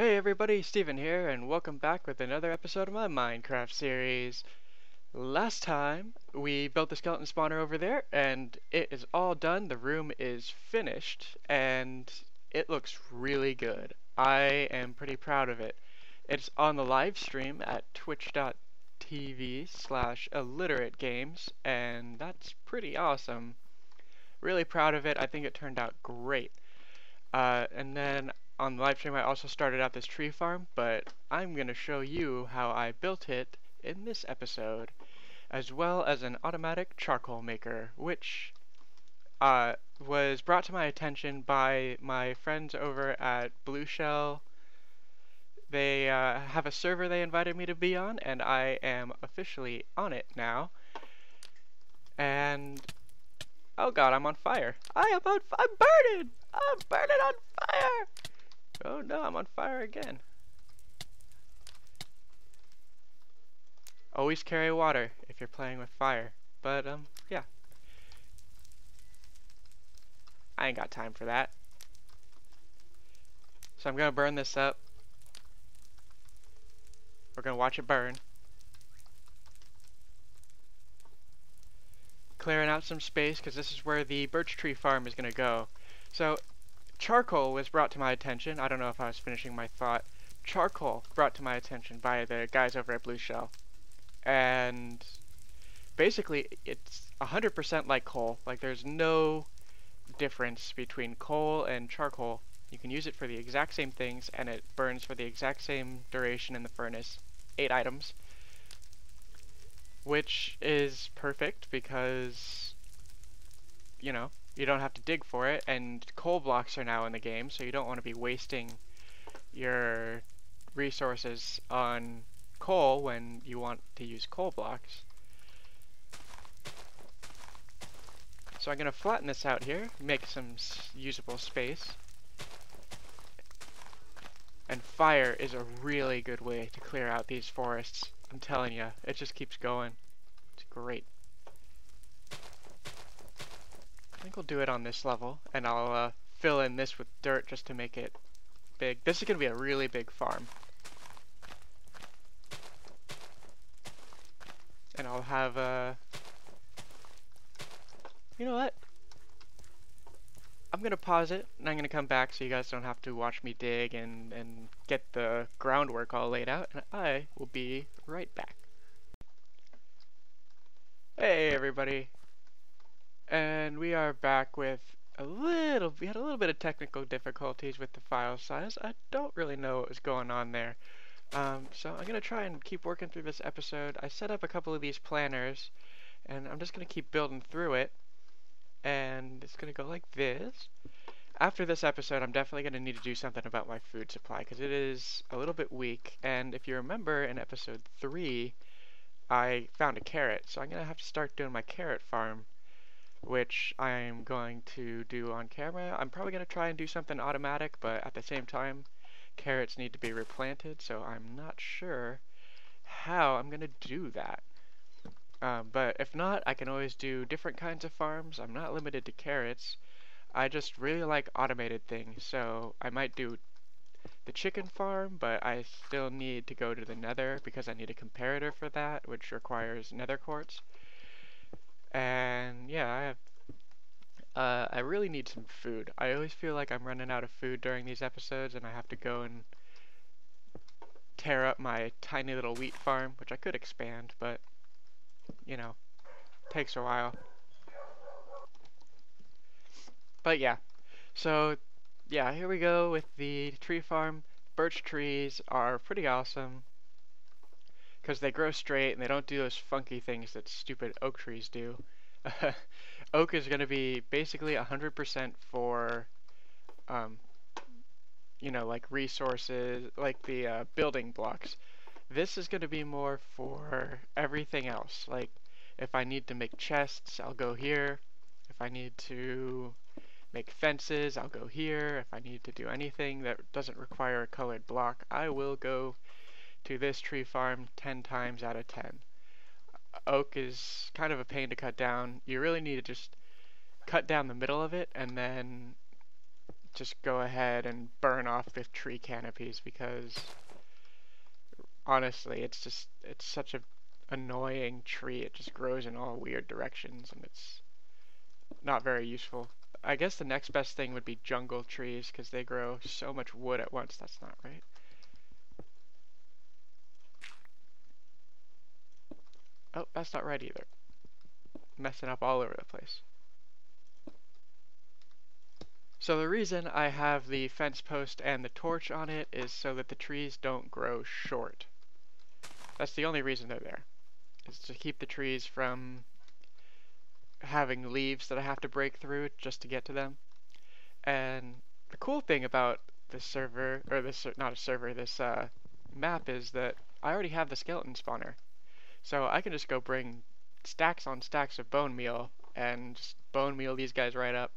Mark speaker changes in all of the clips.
Speaker 1: Hey everybody, Steven here, and welcome back with another episode of my Minecraft series. Last time, we built the skeleton spawner over there, and it is all done. The room is finished, and it looks really good. I am pretty proud of it. It's on the live stream at twitch.tv/illiterategames, and that's pretty awesome. Really proud of it. I think it turned out great. And then on the live stream I also started out this tree farm, but I'm going to show you how I built it in this episode, as well as an automatic charcoal maker, which was brought to my attention by my friends over at Blue Shell. They have a server they invited me to be on, and I am officially on it now. And oh god, I'm on fire. I'm burning! I'm burning on fire! Oh no, I'm on fire again. Always carry water if you're playing with fire. But, yeah. I ain't got time for that. So I'm gonna burn this up. We're gonna watch it burn. Clearing out some space, because this is where the birch tree farm is gonna go. So, charcoal was brought to my attention. I don't know if I was finishing my thought. Charcoal brought to my attention by the guys over at Blue Shell. And basically, it's 100% like coal. Like, there's no difference between coal and charcoal. You can use it for the exact same things, and it burns for the exact same duration in the furnace. 8 items. Which is perfect because, you know, you don't have to dig for it, and coal blocks are now in the game, so you don't want to be wasting your resources on coal when you want to use coal blocks. So I'm going to flatten this out here, make some usable space. And fire is a really good way to clear out these forests. I'm telling you, it just keeps going. It's great. I think we'll do it on this level, and I'll fill in this with dirt just to make it big. This is going to be a really big farm. And I'll have you know what? I'm going to pause it, and I'm going to come back so you guys don't have to watch me dig and get the groundwork all laid out, and I will be right back. Hey everybody! And we are back with we had a little bit of technical difficulties with the file size. I don't really know what was going on there. So I'm going to try and keep working through this episode. I set up a couple of these planners, and I'm just going to keep building through it. And it's going to go like this. After this episode, I'm definitely going to need to do something about my food supply, because it is a little bit weak. And if you remember in episode 3, I found a carrot, so I'm going to have to start doing my carrot farm, which I'm going to do on camera. I'm probably going to try and do something automatic, but at the same time, carrots need to be replanted, so I'm not sure how I'm going to do that. But if not, I can always do different kinds of farms. I'm not limited to carrots. I just really like automated things, so I might do the chicken farm, but I still need to go to the nether because I need a comparator for that, which requires nether quartz. And yeah, I really need some food. I always feel like I'm running out of food during these episodes, and I have to go and tear up my tiny little wheat farm, which I could expand, but you know, takes a while. But yeah, so yeah, here we go with the tree farm. Birch trees are pretty awesome because they grow straight and they don't do those funky things that stupid oak trees do. Oak is going to be basically 100% for, you know, like resources, like the building blocks. This is going to be more for everything else. Like, if I need to make chests, I'll go here. If I need to make fences, I'll go here. If I need to do anything that doesn't require a colored block, I will go to this tree farm 10 times out of 10. Oak is kind of a pain to cut down. You really need to just cut down the middle of it and then just go ahead and burn off the tree canopies, because honestly, it's such a annoying tree. It just grows in all weird directions, and it's not very useful. I guess the next best thing would be jungle trees, because they grow so much wood at once. That's not right. Oh, that's not right either. Messing up all over the place. So the reason I have the fence post and the torch on it is so that the trees don't grow short. That's the only reason they're there, is to keep the trees from having leaves that I have to break through just to get to them. And the cool thing about this server, or this, not a server, this map, is that I already have the skeleton spawner. So I can just go bring stacks on stacks of bone meal and just bone meal these guys right up.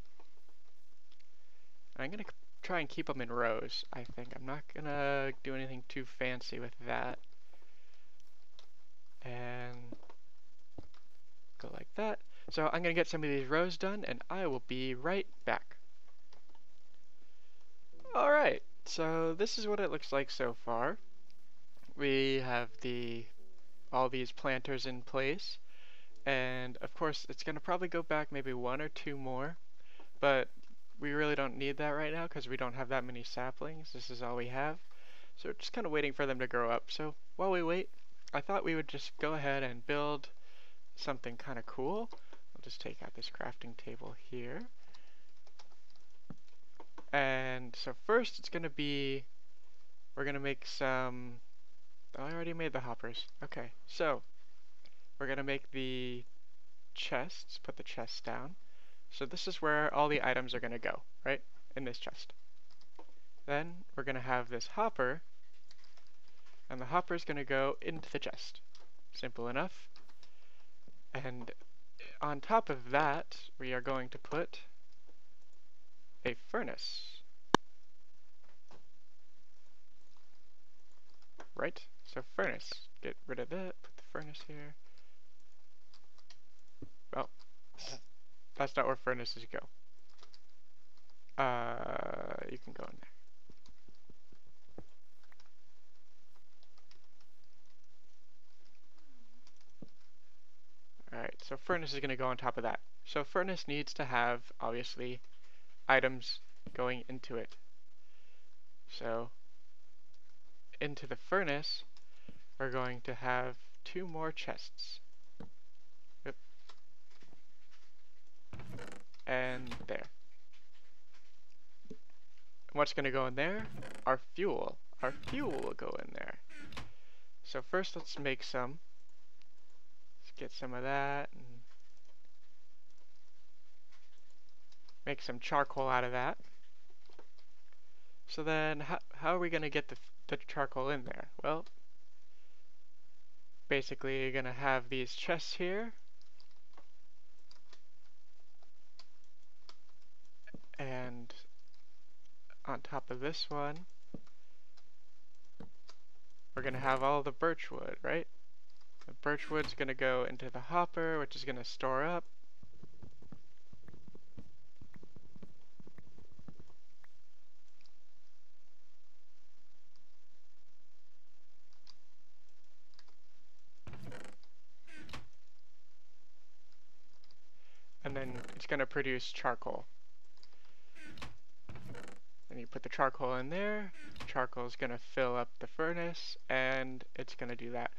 Speaker 1: And I'm gonna try and keep them in rows, I think. I'm not gonna do anything too fancy with that. And go like that. So I'm gonna get some of these rows done, and I will be right back. Alright, so this is what it looks like so far. We have all these planters in place, and of course it's gonna probably go back maybe one or two more, but we really don't need that right now because we don't have that many saplings. This is all we have. So we're just kind of waiting for them to grow up. So while we wait, I thought we would just go ahead and build something kind of cool. I'll just take out this crafting table here. And so first it's going to be, we're going to make some, oh, I already made the hoppers. Okay, so we're going to make the chests, put the chests down. So this is where all the items are going to go, right? In this chest. Then we're going to have this hopper, and the hopper is going to go into the chest. Simple enough. And on top of that, we are going to put a furnace. Right? So furnace. Get rid of that, put the furnace here. Well, that's not where furnaces go. You can go in there. Alright, so furnace is going to go on top of that. So furnace needs to have, obviously, items going into it. So, into the furnace, we're going to have 2 more chests. Yep. And there. What's going to go in there? Our fuel. Our fuel will go in there. So first let's make some. Let's get some of that and make some charcoal out of that. So then how are we going to get the charcoal in there? Well, basically you're going to have these chests here. And on top of this one, we're going to have all the birch wood, right? The birch wood's going to go into the hopper, which is going to store up. And then it's going to produce charcoal. And you put the charcoal in there, charcoal is going to fill up the furnace, and it's going to do that.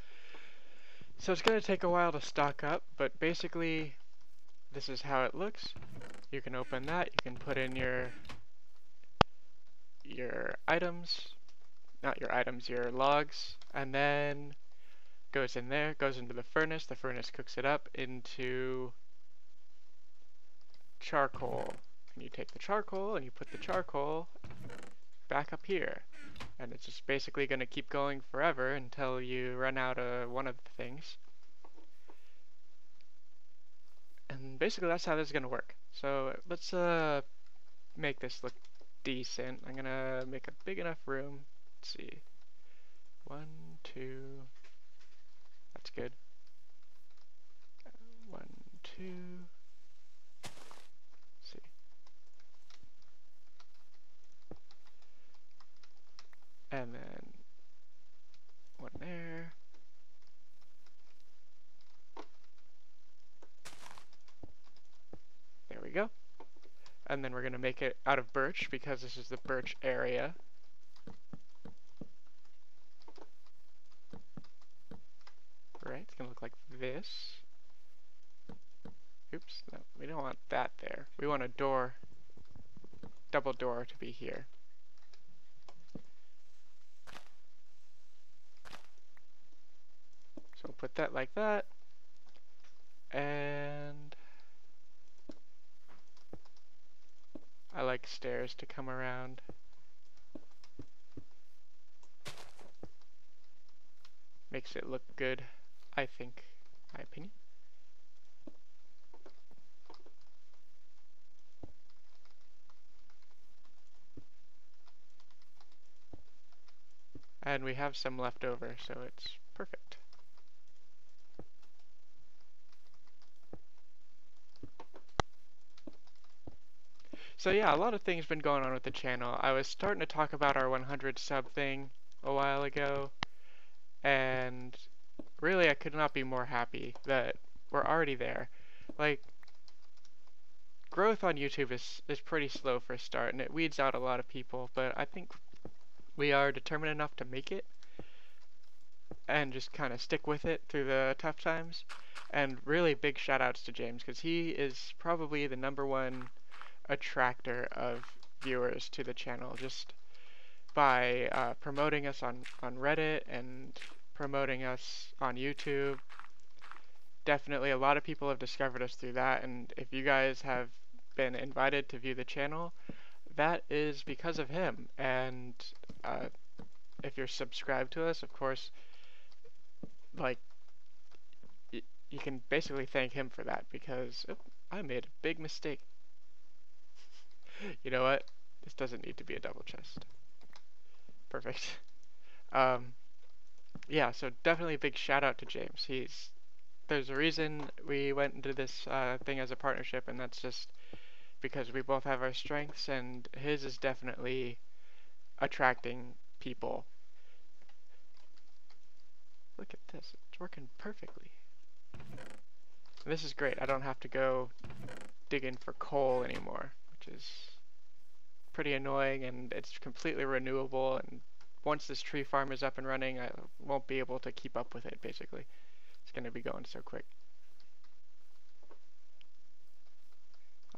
Speaker 1: So it's going to take a while to stock up, but basically this is how it looks. You can open that, you can put in your items, not your items, your logs, and then goes in there, goes into the furnace cooks it up into charcoal. And you take the charcoal and you put the charcoal back up here. And it's just basically going to keep going forever until you run out of one of the things. And basically that's how this is going to work. So let's make this look decent. I'm going to make a big enough room. Let's see. 1, 2. That's good. 1, 2. Let's see. we're going to make it out of birch because this is the birch area. Right, it's going to look like this. Oops, no, we don't want that there. We want a door, double door to be here. So we'll put that like that. And I like stairs to come around. Makes it look good, I think, my opinion. And we have some left over, so it's perfect. So yeah, a lot of things been going on with the channel. I was starting to talk about our 100 sub thing a while ago, and really I could not be more happy that we're already there. Like, growth on YouTube is pretty slow for a start, and it weeds out a lot of people, but I think we are determined enough to make it and just kind of stick with it through the tough times. And really big shout outs to James, because he is probably the #1 attractor of viewers to the channel, just by promoting us on Reddit and promoting us on YouTube. Definitely a lot of people have discovered us through that, and if you guys have been invited to view the channel, that is because of him. And if you're subscribed to us, of course, like, you can basically thank him for that, because I made a big mistake. You know what? This doesn't need to be a double chest. Perfect. Yeah, so definitely a big shout out to James. There's a reason we went into this thing as a partnership, and that's just because we both have our strengths, and his is definitely attracting people. Look at this, it's working perfectly. And this is great. I don't have to go digging for coal anymore, which is pretty annoying, and it's completely renewable, and once this tree farm is up and running, I won't be able to keep up with it, basically. It's going to be going so quick.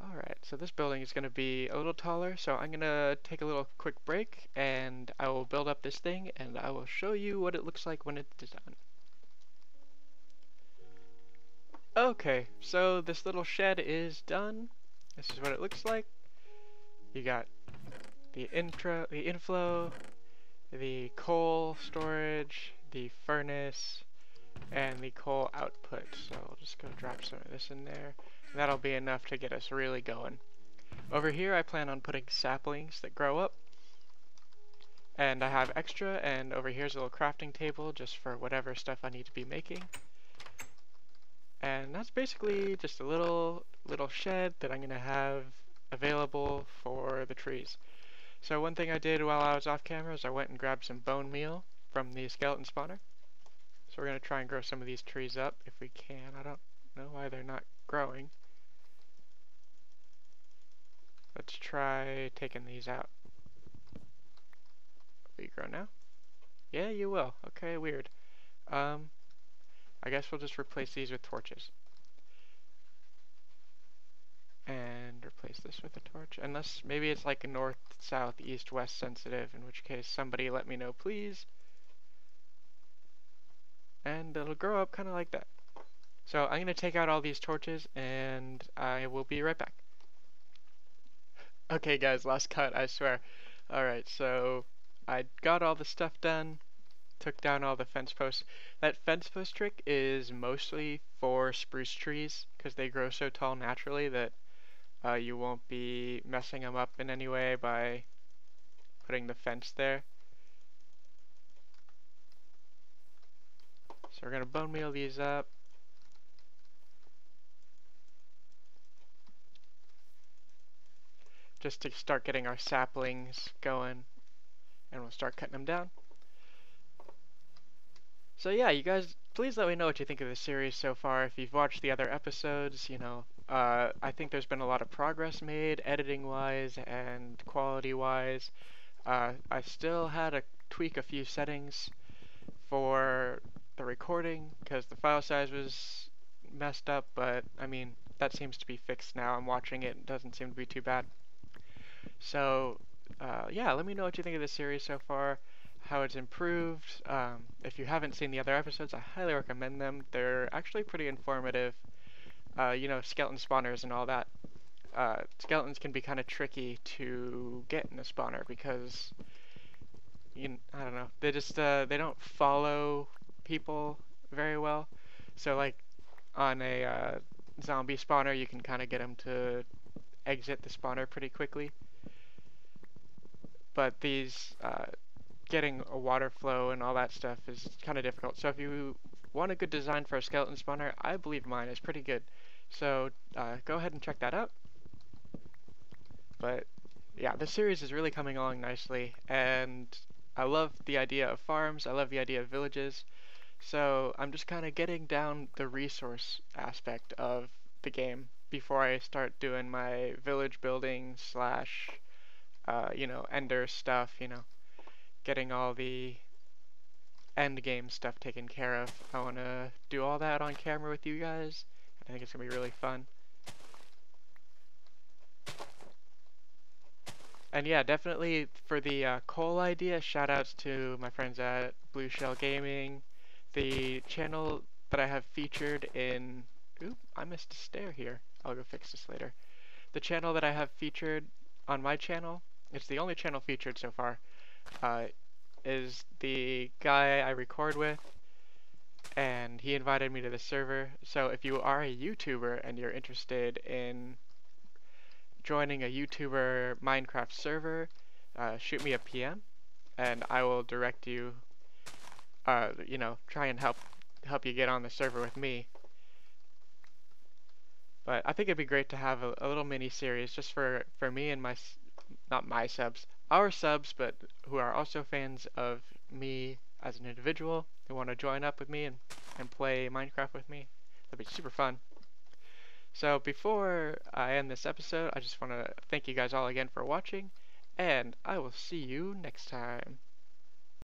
Speaker 1: Alright, so this building is going to be a little taller, so I'm going to take a little quick break, and I will build up this thing, and I will show you what it looks like when it's done. Okay, so this little shed is done. This is what it looks like. You got the inflow, the coal storage, the furnace, and the coal output. So we'll just go drop some of this in there. And that'll be enough to get us really going. Over here I plan on putting saplings that grow up. And I have extra, and over here's a little crafting table just for whatever stuff I need to be making. And that's basically just a little shed that I'm going to have available for the trees. So one thing I did while I was off camera is I went and grabbed some bone meal from the skeleton spawner. So we're going to try and grow some of these trees up if we can. I don't know why they're not growing. Let's try taking these out. Will you grow now? Yeah, you will. Okay, weird. I guess we'll just replace these with torches. And replace this with a torch. Unless maybe it's like a north, south, east, west sensitive, in which case somebody let me know, please. And it'll grow up kind of like that. So I'm going to take out all these torches, and I will be right back. Okay guys, last cut, I swear. Alright, so I got all the stuff done. Took down all the fence posts. That fence post trick is mostly for spruce trees, because they grow so tall naturally that you won't be messing them up in any way by putting the fence there. So we're going to bone meal these up. Just to start getting our saplings going, and we'll start cutting them down. So yeah, you guys, please let me know what you think of the series so far. If you've watched the other episodes, you know, I think there's been a lot of progress made editing-wise and quality-wise. I still had to tweak a few settings for the recording because the file size was messed up, but I mean, that seems to be fixed now. I'm watching it, it doesn't seem to be too bad. So, yeah, let me know what you think of this series so far, how it's improved. If you haven't seen the other episodes, I highly recommend them. They're actually pretty informative. You know, skeleton spawners and all that. Skeletons can be kind of tricky to get in a spawner because I don't know, they just they don't follow people very well. So like on a zombie spawner, you can kind of get them to exit the spawner pretty quickly. But these getting a water flow and all that stuff is kind of difficult. So if you want a good design for a skeleton spawner, I believe mine is pretty good. So go ahead and check that out. But yeah, this series is really coming along nicely, and I love the idea of farms, I love the idea of villages, so I'm just kind of getting down the resource aspect of the game before I start doing my village building slash, you know, ender stuff, you know, getting all the end game stuff taken care of. I want to do all that on camera with you guys. I think it's going to be really fun. And yeah, definitely for the coal idea, shoutouts to my friends at Blue Shell Gaming. The channel that I have featured in... Oop, I missed a stair here. I'll go fix this later. The channel that I have featured on my channel, it's the only channel featured so far, is the guy I record with, and he invited me to the server. So if you are a YouTuber and you're interested in joining a YouTuber Minecraft server, shoot me a PM, and I will direct you. You know, try and help you get on the server with me. But I think it'd be great to have a little mini series just for me and my not my subs, our subs, but who are also fans of me as an individual who want to join up with me and play Minecraft with me. That'd be super fun. So before I end this episode, I just want to thank you guys all again for watching, and I will see you next time.